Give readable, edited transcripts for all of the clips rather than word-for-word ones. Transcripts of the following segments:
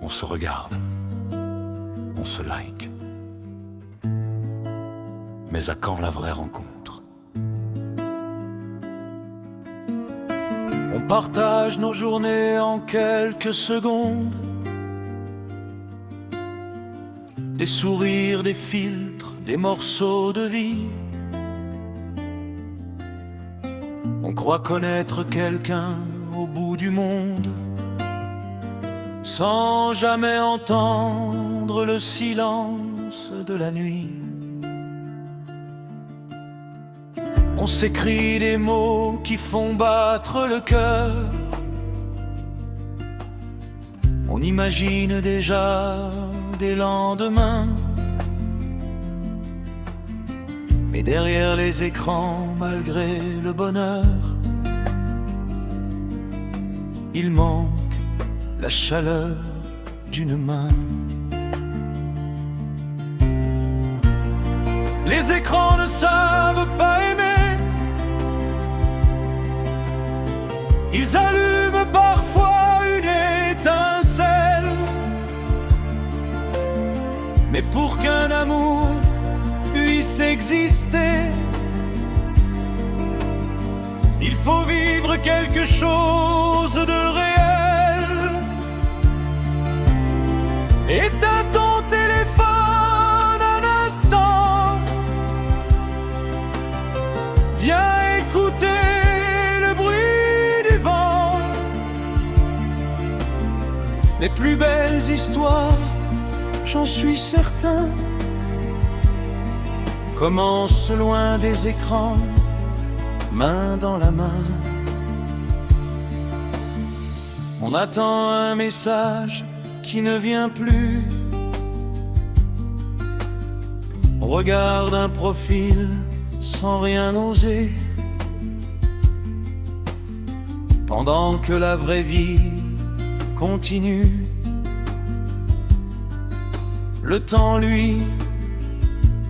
On se regarde, on se like. Mais à quand la vraie rencontre? On partage nos journées en quelques secondes. Des sourires, des filtres, des morceaux de vie. On croit connaître quelqu'un au bout du monde, sans jamais entendre le silence de la nuit. On s'écrit des mots qui font battre le cœur. On imagine déjà des lendemains. Mais derrière les écrans, malgré le bonheur, il manque la chaleur d'une main. Les écrans ne savent pas aimer. Ils allument parfois une étincelle. Mais pour qu'un amour puisse exister, il faut vivre quelque chose de réel. Éteins ton téléphone un instant, viens écouter le bruit du vent. Les plus belles histoires, j'en suis certain, commence loin des écrans, main dans la main. On attend un message qui ne vient plus. On regarde un profil sans rien oser, pendant que la vraie vie continue. Le temps, lui,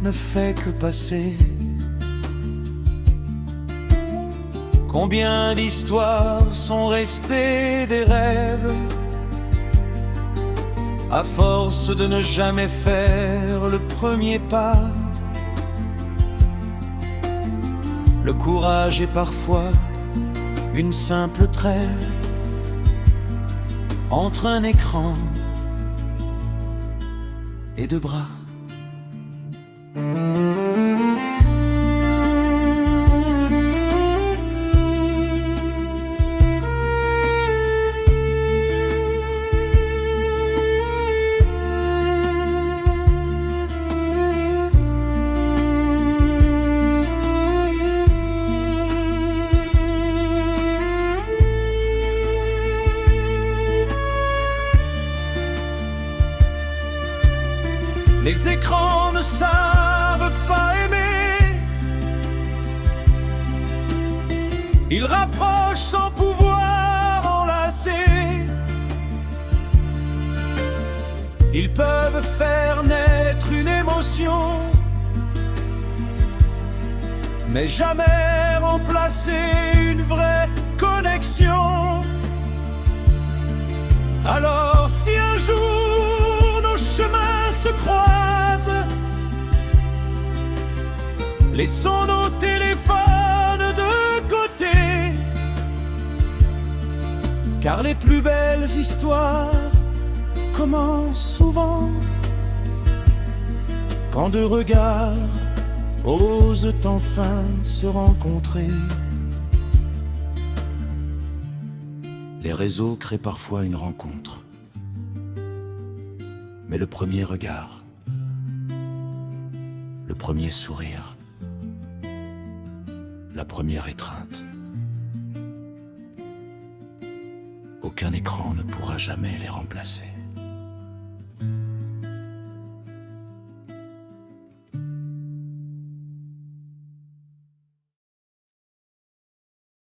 ne fait que passer. Combien d'histoires sont restées des rêves, à force de ne jamais faire le premier pas. Le courage est parfois une simple trêve entre un écran et deux bras. Les écrans ne savent pas aimer. Ils rapprochent sans pouvoir enlacer. Ils peuvent faire naître une émotion, mais jamais remplacer une vraie connexion. Alors si un jour nos chemins se croisent, laissons nos téléphones de côté, car les plus belles histoires commencent souvent quand deux regards osent enfin se rencontrer. Les réseaux créent parfois une rencontre, mais le premier regard, le premier sourire, la première étreinte, aucun écran ne pourra jamais les remplacer.